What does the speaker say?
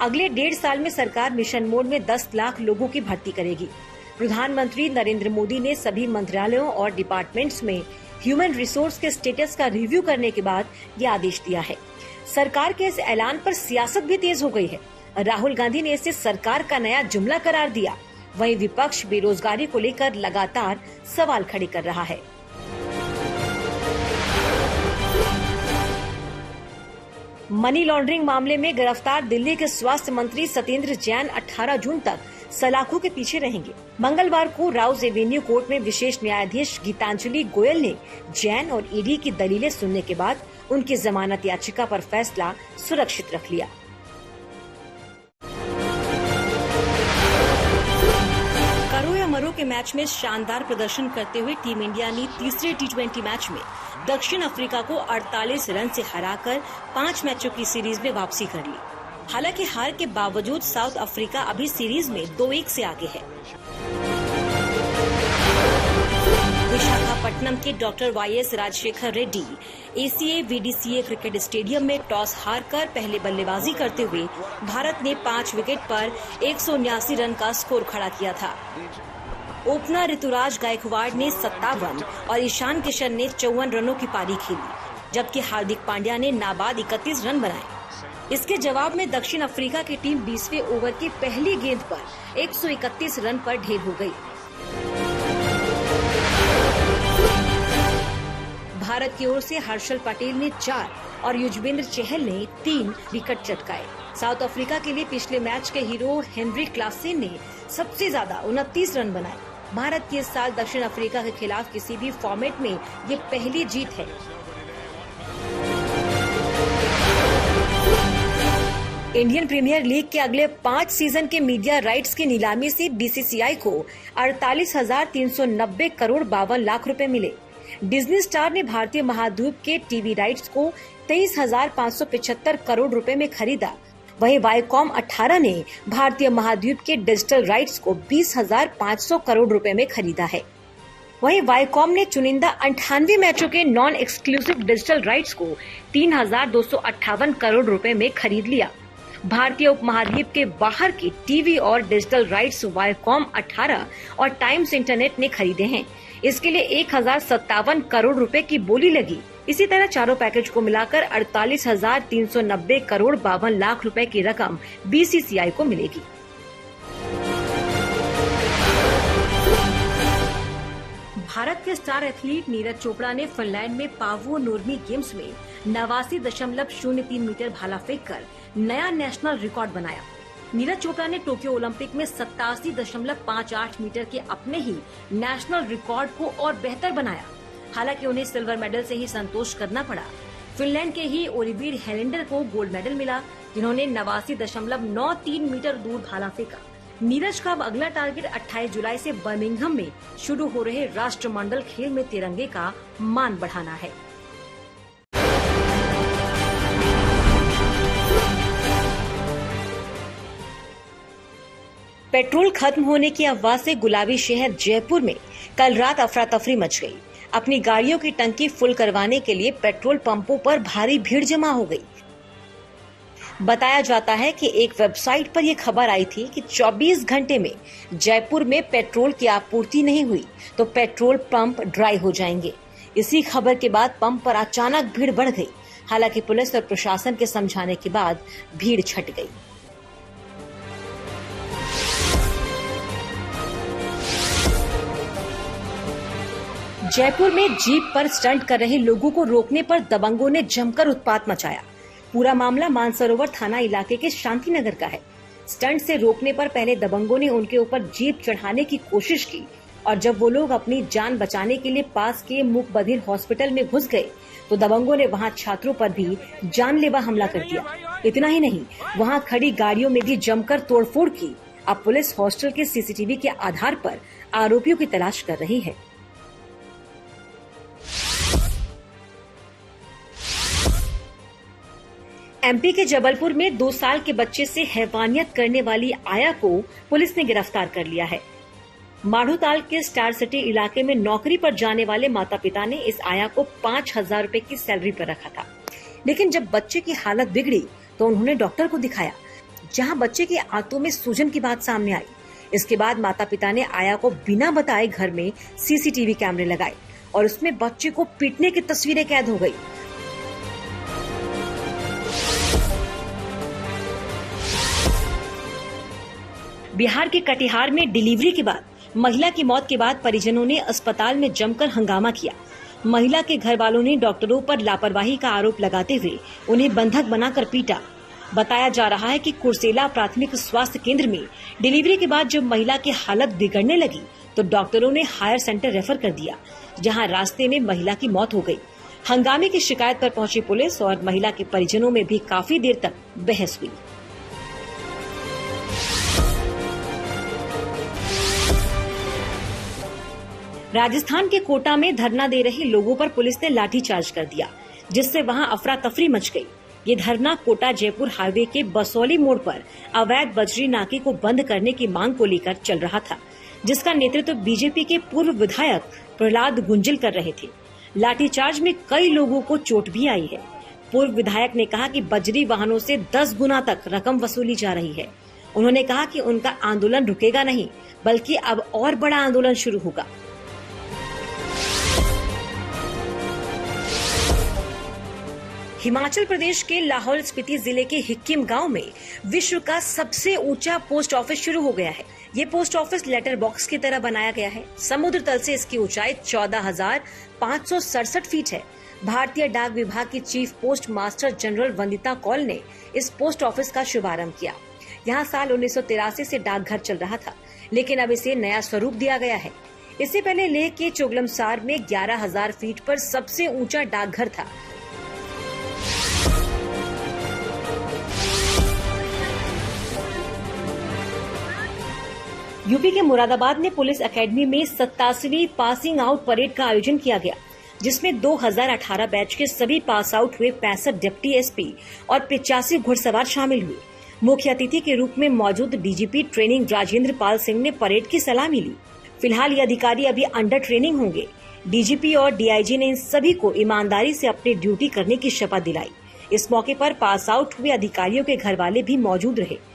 अगले 1.5 साल में सरकार मिशन मोड में 10 लाख लोगों की भर्ती करेगी। प्रधानमंत्री नरेंद्र मोदी ने सभी मंत्रालयों और डिपार्टमेंट्स में ह्यूमन रिसोर्स के स्टेटस का रिव्यू करने के बाद ये आदेश दिया है। सरकार के इस ऐलान पर सियासत भी तेज हो गई है। राहुल गांधी ने इसे सरकार का नया जुमला करार दिया। वहीं विपक्ष बेरोजगारी को लेकर लगातार सवाल खड़े कर रहा है। मनी लॉन्ड्रिंग मामले में गिरफ्तार दिल्ली के स्वास्थ्य मंत्री सत्येंद्र जैन 18 जून तक सलाखों के पीछे रहेंगे। मंगलवार को राउज एवेन्यू कोर्ट में विशेष न्यायाधीश गीतांजलि गोयल ने जैन और ईडी की दलीलें सुनने के बाद उनकी जमानत याचिका पर फैसला सुरक्षित रख लिया। करो या मरो के मैच में शानदार प्रदर्शन करते हुए टीम इंडिया ने तीसरे T20 मैच में दक्षिण अफ्रीका को 48 रन से हराकर 5 मैचों की सीरीज में वापसी कर ली। हालांकि हार के बावजूद साउथ अफ्रीका अभी सीरीज में 2-1 से आगे है। विशाखापट्टनम के doctor YS Rajasekhara Reddy ACA VDCA cricket stadium में टॉस हारकर पहले बल्लेबाजी करते हुए भारत ने 5 विकेट पर 179 रन का स्कोर खड़ा किया था। ओपनर ऋतुराज गायकवाड़ ने 57 और ईशान किशन ने 54 रनों की पारी खेली, जबकि हार्दिक पांड्या ने नाबाद 31 रन बनाए। इसके जवाब में दक्षिण अफ्रीका की टीम 20वें ओवर की पहली गेंद पर 131 रन पर ढेर हो गई। भारत की ओर से हर्षल पटेल ने 4 और युजवेंद्र चहल ने 3 विकेट चटकाए। साउथ अफ्रीका के लिए पिछले मैच के हीरो हेनरिक क्लासेन ने सबसे ज्यादा 29 रन बनाए। भारत की इस साल दक्षिण अफ्रीका के खिलाफ किसी भी फॉर्मेट में ये पहली जीत है। इंडियन प्रीमियर लीग के अगले 5 सीजन के मीडिया राइट्स की नीलामी से BCCI को 48,390 करोड़ 52 लाख रुपए मिले। डिज्नी स्टार ने भारतीय महाद्वीप के टीवी राइट्स को 23,575 करोड़ रुपए में खरीदा। वहीं वाईकॉम 18 ने भारतीय महाद्वीप के डिजिटल राइट्स को 20,500 करोड़ रुपए में खरीदा है। वहीं वाईकॉम ने चुनिंदा 98 मैचों के नॉन एक्सक्लूसिव डिजिटल राइट्स को 3,258 करोड़ रुपए में खरीद लिया। भारतीय उपमहाद्वीप के बाहर के टीवी और डिजिटल राइट्स वाईकॉम 18 और टाइम्स इंटरनेट ने खरीदे हैं। इसके लिए 1,057 करोड़ रुपए की बोली लगी। इसी तरह चारों पैकेज को मिलाकर 48,390 करोड़ 52 लाख रुपए की रकम BCCI को मिलेगी। भारत के स्टार एथलीट नीरज चोपड़ा ने फिनलैंड में पावो नूर्मी गेम्स में 89.03 मीटर भाला फेंककर नया नेशनल रिकॉर्ड बनाया। नीरज चोपड़ा ने टोक्यो ओलंपिक में 87.58 मीटर के अपने ही नेशनल रिकॉर्ड को और बेहतर बनाया। हालांकि उन्हें सिल्वर मेडल से ही संतोष करना पड़ा। फिनलैंड के ही ओलिविर हेलेंडर को गोल्ड मेडल मिला, जिन्होंने 89.93 मीटर दूर भाला फेंका। नीरज का अब अगला टारगेट 28 जुलाई से बर्मिंघम में शुरू हो रहे राष्ट्रमंडल खेल में तिरंगे का मान बढ़ाना है। पेट्रोल खत्म होने की अफवाह से गुलाबी शहर जयपुर में कल रात अफरा तफरी मच गई। अपनी गाड़ियों की टंकी फुल करवाने के लिए पेट्रोल पंपों पर भारी भीड़ जमा हो गई। बताया जाता है कि एक वेबसाइट पर यह खबर आई थी कि 24 घंटे में जयपुर में पेट्रोल की आपूर्ति नहीं हुई तो पेट्रोल पंप ड्राई हो जाएंगे। इसी खबर के बाद पंप पर अचानक भीड़ बढ़ गई। हालांकि पुलिस और प्रशासन के समझाने के बाद भीड़ छट गई। जयपुर में जीप पर स्टंट कर रहे लोगों को रोकने पर दबंगों ने जमकर उत्पात मचाया। पूरा मामला मानसरोवर थाना इलाके के शांति नगर का है। स्टंट से रोकने पर पहले दबंगों ने उनके ऊपर जीप चढ़ाने की कोशिश की और जब वो लोग अपनी जान बचाने के लिए पास के मूक बधिर हॉस्पिटल में घुस गए तो दबंगों ने वहां छात्रों पर भी जानलेवा हमला कर दिया। इतना ही नहीं, वहां खड़ी गाड़ियों में भी जमकर तोड़फोड़ की। अब पुलिस हॉस्टल के CCTV के आधार पर आरोपियों की तलाश कर रही है। MP के जबलपुर में 2 साल के बच्चे से हैवानियत करने वाली आया को पुलिस ने गिरफ्तार कर लिया है। माढ़ोताल के स्टार सिटी इलाके में नौकरी पर जाने वाले माता पिता ने इस आया को 5,000 रुपए की सैलरी पर रखा था, लेकिन जब बच्चे की हालत बिगड़ी तो उन्होंने डॉक्टर को दिखाया। जहां बच्चे के आंतों में सूजन की बात सामने आई। इसके बाद माता पिता ने आया को बिना बताए घर में सीसीटीवी कैमरे लगाए और उसमें बच्चे को पीटने की तस्वीरें कैद हो गई। बिहार के कटिहार में डिलीवरी के बाद महिला की मौत के बाद परिजनों ने अस्पताल में जमकर हंगामा किया। महिला के घर वालों ने डॉक्टरों पर लापरवाही का आरोप लगाते हुए उन्हें बंधक बनाकर पीटा। बताया जा रहा है कि कुर्सेला प्राथमिक स्वास्थ्य केंद्र में डिलीवरी के बाद जब महिला की हालत बिगड़ने लगी तो डॉक्टरों ने हायर सेंटर रेफर कर दिया, जहां रास्ते में महिला की मौत हो गई। हंगामे की शिकायत पर पहुंची पुलिस और महिला के परिजनों में भी काफी देर तक बहस हुई। राजस्थान के कोटा में धरना दे रहे लोगों पर पुलिस ने लाठीचार्ज कर दिया, जिससे वहां अफरा तफरी मच गई। ये धरना कोटा जयपुर हाईवे के बसौली मोड़ पर अवैध बजरी नाके को बंद करने की मांग को लेकर चल रहा था, जिसका नेतृत्व बीजेपी के पूर्व विधायक प्रहलाद गुंजल कर रहे थे। लाठीचार्ज में कई लोगों को चोट भी आई है। पूर्व विधायक ने कहा कि बजरी वाहनों से 10 गुना तक रकम वसूली जा रही है। उन्होंने कहा कि उनका आंदोलन रुकेगा नहीं, बल्कि अब और बड़ा आंदोलन शुरू होगा। हिमाचल प्रदेश के लाहौल स्पीति जिले के हिक्किम गांव में विश्व का सबसे ऊंचा पोस्ट ऑफिस शुरू हो गया है। ये पोस्ट ऑफिस लेटर बॉक्स की तरह बनाया गया है। समुद्र तल से इसकी ऊंचाई 14,567 फीट है। भारतीय डाक विभाग की chief post master general Vandita Kaul ने इस पोस्ट ऑफिस का शुभारंभ किया। यहाँ साल 1983 से डाकघर चल रहा था, लेकिन अब इसे नया स्वरूप दिया गया है। इससे पहले लेह के चोगलमसार में 11,000 फीट पर सबसे ऊंचा डाकघर था। यूपी के मुरादाबाद में पुलिस एकेडमी में 87वीं पासिंग आउट परेड का आयोजन किया गया, जिसमें 2018 बैच के सभी पास आउट हुए 65 डिप्टी एसपी और 85 घुड़सवार शामिल हुए। मुख्य अतिथि के रूप में मौजूद डीजीपी ट्रेनिंग राजेंद्र पाल सिंह ने परेड की सलामी ली। फिलहाल ये अधिकारी अभी अंडर ट्रेनिंग होंगे। डीजीपी और डीआईजी ने इन सभी को ईमानदारी से अपनी ड्यूटी करने की शपथ दिलाई। इस मौके पर पास आउट हुए अधिकारियों के घर वाले भी मौजूद रहे।